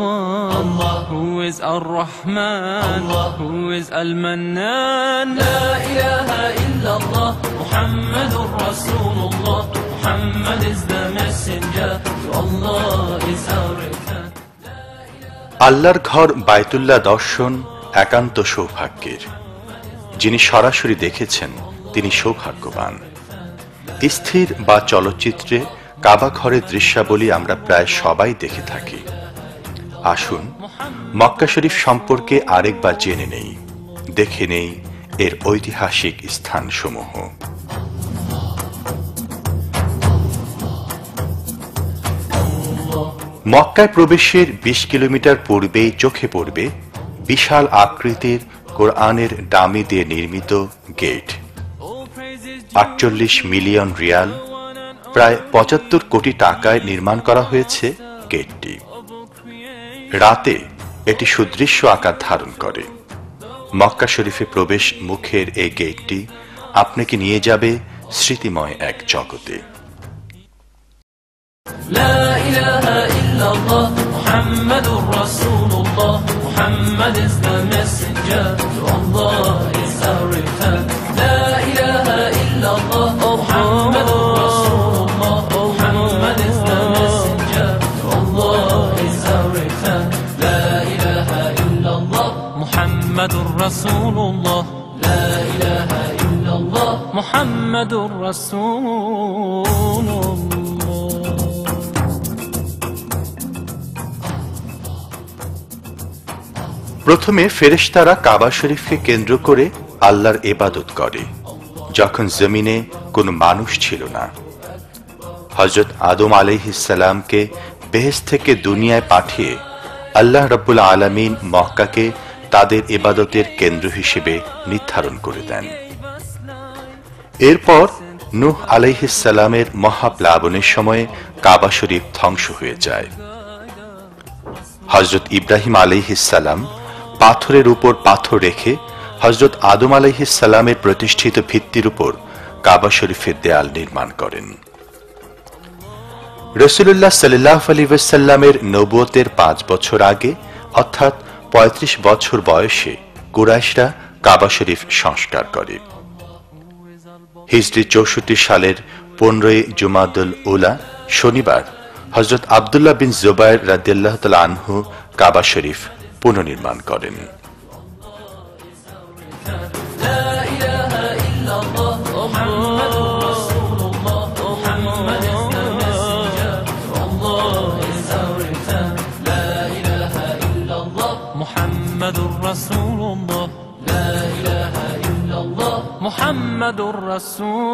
Allah, who is Ar-Rahman, Allah, who is Al-Mannan. La ilaha illallah, Muhammadur Rasulullah. Muhammad is the messenger, to Allah is our return. আল্লাহর ঘর বায়তুল্লাহ দর্শন একান্ত সৌভাগ্যের। যিনি সরাসরি দেখেছেন তিনি সৌভাগ্যবান। স্থির বা চলচ্চিত্রে কাবা ঘরের দৃশ্যাবলী আমরা প্রায় সবাই দেখে থাকি। আসুন মক্কা শরীফ সম্পর্কে আরেকবার জেনে নেই, দেখে নেই এর ঐতিহাসিক স্থানসমূহ। মক্কায় প্রবেশের ২০ কিলোমিটার পূর্বেই চোখে পড়বে বিশাল আকৃতির কোরআনের ডামি দিয়ে নির্মিত গেট। ৪৮ মিলিয়ন রিয়াল, প্রায় ৭৫ কোটি টাকায় নির্মাণ করা হয়েছে গেটটি। রাতে এটি সুদৃশ্য আকার ধারণ করে। মক্কা শরীফে প্রবেশ মুখের এই গেটটি আপনাকে নিয়ে যাবে স্মৃতিময় এক জগতে। لا إله إلا الله محمد رسول الله Muhammad is the messenger to Allah is our return لا إله إلا الله محمد رسول الله Muhammad is the messenger to Allah is our return لا إله إلا الله محمد رسول الله لا إله إلا الله محمد رسول الله প্রথমে ফেরেশতারা কাবা শরীফকে কেন্দ্র করে আল্লাহর ইবাদত করে, যখন জমিনে কোনো মানুষ ছিল না। হযরত আদম আলাইহিস সালামকে বেহেশত থেকে দুনিয়ায় পাঠিয়ে আল্লাহ রাব্বুল আলামিন মক্কাকে তাদের ইবাদতের কেন্দ্র হিসেবে নির্ধারণ করে দেন। এরপর নূহ আলাইহিস সালামের মহাপ্লাবনের সময়ে কাবা শরীফ ধ্বংস হয়ে যায়। হযরত ইব্রাহিম আলাইহিস সালাম পাথরের উপর পাথর রেখে হযরত আদম আলাইহিস সালামের প্রতিষ্ঠিত ভিত্তির উপর কাবা শরীফের দেয়াল নির্মাণ করেন। রাসূলুল্লাহ সাল্লাল্লাহু আলাইহি ওয়াসাল্লামের নবুয়তের ৫ বছর আগে, অর্থাৎ ৩৫ বছর বয়সে কুরাইশরা কাবা শরীফ সংস্কার করে। হিজরি ৬৪ সালের ১৫ই জুমাদুল উলা শনিবার হযরত আব্দুল্লাহ বিন জুবায়ের রাদিয়াল্লাহু তাআলা আনহু কাবা শরীফ পুনর্নির্মাণ করেন। মুহাম্মাদুর রাসূলুল্লাহ লা ইলাহা ইল্লাল্লাহ মুহাম্মাদুর রাসূলুল্লাহ।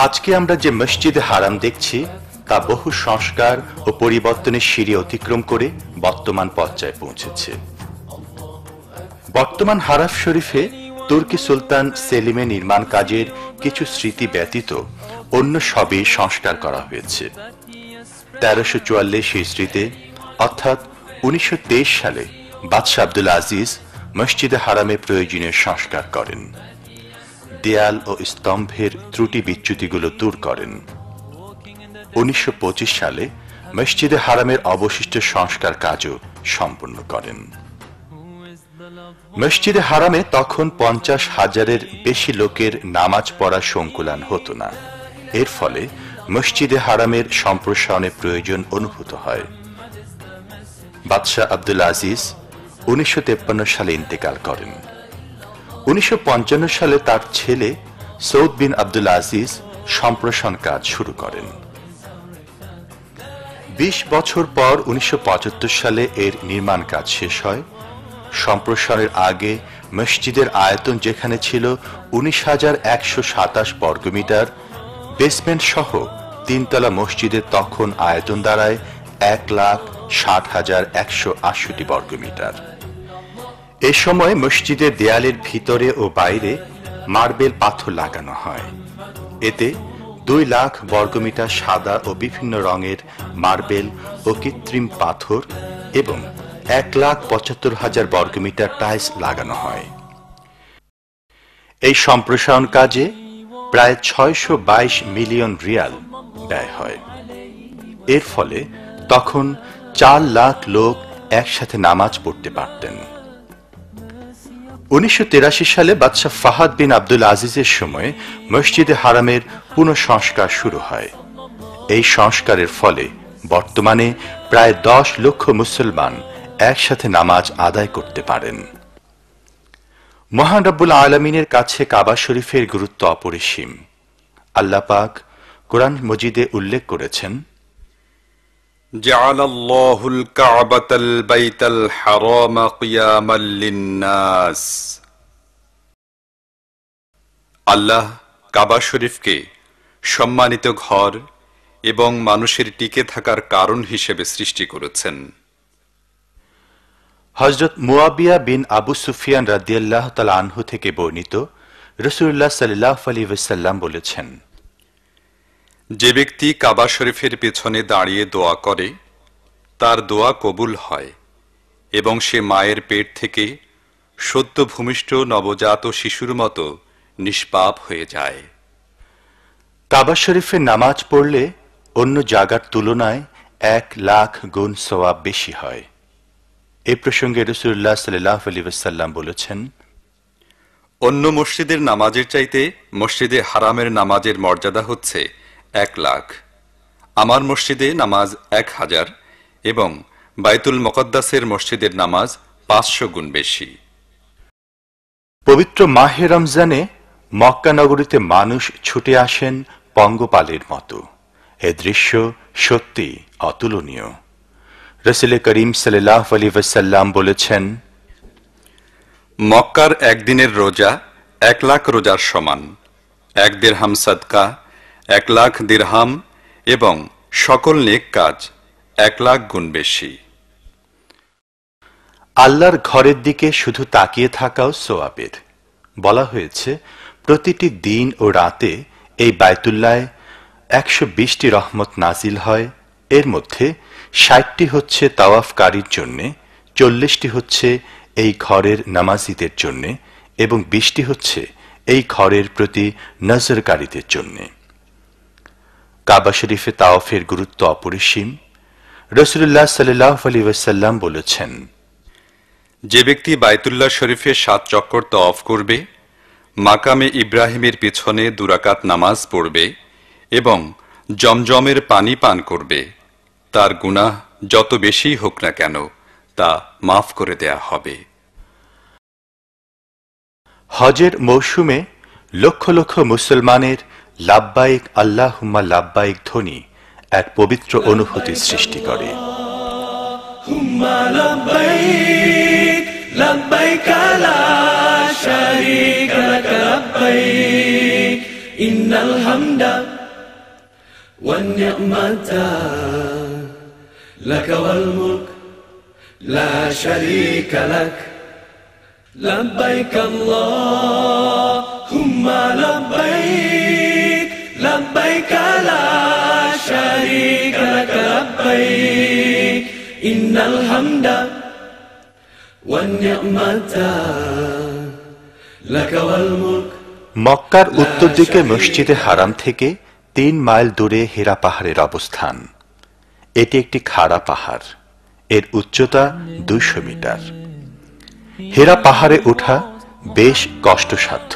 আজকে আমরা যে মসজিদে হারাম দেখছি তা বহু সংস্কার ও পরিবর্তনের সিঁড়ি অতিক্রম করে বর্তমান পর্যায়ে পৌঁছেছে। বর্তমান হারাম শরীফে তুর্কি সুলতান সেলিমের নির্মাণ কাজের কিছু স্মৃতি ব্যতীত অন্য সবই সংস্কার করা হয়েছে। ১৩৪৪ হিজরিতে অর্থাৎ ১৯২৩ সালে বাদশাহ আব্দুল আজিজ মসজিদে হারামে প্রয়োজনীয় সংস্কার করেন। দেয়াল ও স্তম্ভের ত্রুটি বিচ্যুতিগুলো দূর করেন। ১৯২৫ সালে মসজিদে হারামের অবশিষ্ট সংস্কার কাজও সম্পন্ন করেন। মসজিদে হারামে তখন ৫০,০০০-এর বেশি লোকের নামাজ পড়ার সংকুলান হতো না। এর ফলে মসজিদে হারামের সম্প্রসারণের প্রয়োজন অনুভূত হয়। বাদশাহ আব্দুল আজিজ ১৯৫৩ সালে ইন্তেকাল করেন। ১৯৫৫ সালে তার ছেলে সৌদ বিন আব্দুল আজিজ সম্প্রসারণ কাজ শুরু করেন। ২০ বছর পর ১৯৭৫ সালে এর নির্মাণ কাজ শেষ হয়। সম্প্রসারণের আগে মসজিদের আয়তন যেখানে ছিল ১৯,১২৭ বর্গমিটার, বেসমেন্ট সহ তিনতলা মসজিদের তখন আয়তন দাঁড়ায় ১,৬০,১৬৮ বর্গমিটার। এ সময় মসজিদের দেয়ালের ভিতরে ও বাইরে মার্বেল পাথর লাগানো হয়। এতে ২ লাখ বর্গমিটার সাদা ও বিভিন্ন রঙের মার্বেল ও কৃত্রিম পাথর এবং ১,৭৫,০০০ বর্গমিটার টাইলস লাগানো হয়। এই সম্প্রসারণ কাজে প্রায় 622 মিলিয়ন রিয়াল ব্যয় হয়। এর ফলে তখন 4 লাখ লোক একসাথে নামাজ পড়তে পারতেন। 1983 সালে বাদশাহ ফাহাদ বিন আব্দুল আজিজের সময় মসজিদে হারামের পুনঃসংস্কার শুরু হয়। এই সংস্কারের ফলে বর্তমানে প্রায় 10 লক্ষ মুসলমান একসাথে নামাজ আদায় করতে পারেন। মহান রব্বুল আলামিনের কাছে কাবা শরীফের গুরুত্ব অপরিসীম। আল্লাহ পাক কোরআন মজিদে উল্লেখ করেছেন, জাআলাল্লাহুল কা'বাতাল বাইতাল হারাম কিয়ামাল লিন-নাস। আল্লাহ কাবা শরীফকে সম্মানিত ঘর এবং মানুষের টিকে থাকার কারণ হিসেবে সৃষ্টি করেছেন। হযরত মুয়াবিয়া বিন আবু সুফিয়ান রাদিয়াল্লাহু তাআলা আনহু থেকে বর্ণিত, রাসূলুল্লাহ সাল্লাল্লাহু আলাইহি ওয়াসাল্লাম বলেছেন, যে ব্যক্তি কাবা শরীফের পেছনে দাঁড়িয়ে দোয়া করে তার দোয়া কবুল হয় এবং সে মায়ের পেট থেকে সদ্য ভূমিষ্ঠ নবজাত শিশুর মতো নিষ্পাপ হয়ে যায়। কাবা শরীফে নামাজ পড়লে অন্য জায়গার তুলনায় 1 লাখ গুণ সওয়াব বেশি হয়। এই প্রসঙ্গে রাসূলুল্লাহ সাল্লাল্লাহু আলাইহি ওয়াসাল্লাম বলেছেন, অন্য মসজিদের নামাজের চাইতে মসজিদে হারামের নামাজের মর্যাদা হচ্ছে 1 লাখ। আমার মসজিদে নামাজ 1000 এবং বাইতুল মুকদ্দাসের মসজিদের নামাজ 500 গুণ বেশি। পবিত্র মাহে রমজানে মক্কা নগরীতে মানুষ ছুটে আসেন পঙ্গপালের মতো। এ দৃশ্য সত্যি অতুলনীয়। রাসূল করিম সাল্লাল্লাহু আলাইহি ওয়াসাল্লাম বলেছেন, মক্কার একদিনের রোজা 1 লাখ রোজার সমান। 1 দিরহাম সাদকা 1 লাখ দিরহাম এবং সকল নেক কাজ 1 লাখ গুণ বেশি। আল্লাহর ঘরের দিকে শুধু তাকিয়ে থাকাও সওয়াবের। বলা হয়েছে, প্রতিটি দিন ও রাতে এই বায়তুল্লাহে 120টি রহমত নাজিল হয়। এর মধ্যে 60টি হচ্ছে তাওয়াফকারীর জন্য, 40টি হচ্ছে এই ঘরের নামাজীদের জন্য এবং 20টি হচ্ছে এই ঘরের প্রতি নজরকারীদের জন্য। কাবা শরীফে তাওয়াফের গুরুত্ব অপরিসীম। রাসূলুল্লাহ সাল্লাল্লাহু আলাইহি ওয়াসাল্লাম বলেছেন, যে ব্যক্তি বাইতুল্লাহ শরীফে 7 চক্কর তাওয়াফ করবে, মাকামে ইব্রাহিমের পিছনে 2 রাকাত নামাজ পড়বে এবং জমজমের পানি পান করবে, তার গুনাহ যত বেশি হোক না কেন তা মাফ করে দেয়া হবে। হজের মৌসুমে লক্ষ লক্ষ মুসলমানের লাব্বাইক আল্লাহুম্মা লাব্বাইক ধ্বনি এক পবিত্র অনুভূতি সৃষ্টি করে। لبيك لا شريك لك لبيك إن الحمد والنعمة لك والملك لا شريك لك لبيك اللهم لبيك لبيك لا شريك لك لبيك إن الحمد মক্কার উত্তর দিকে মসজিদে হারাম থেকে 3 মাইল দূরে হেরা পাহাড়ের অবস্থান। এটি একটি খাড়া পাহাড়। এর উচ্চতা 200 মিটার। হেরা পাহাড়ে ওঠা বেশ কষ্টসাধ্য।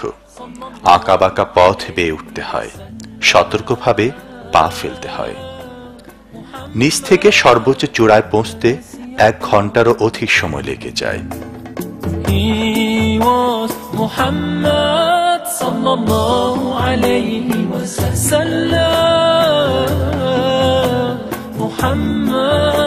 আঁকাবাঁকা পথ বেয়ে উঠতে হয়, সতর্কভাবে পা ফেলতে হয়। নিচ থেকে সর্বোচ্চ চূড়ায় পৌঁছতে 1 ঘন্টারও অধিক সময় লেগে যায়। He was Muhammad sallallahu alayhi wa sallam. Muhammad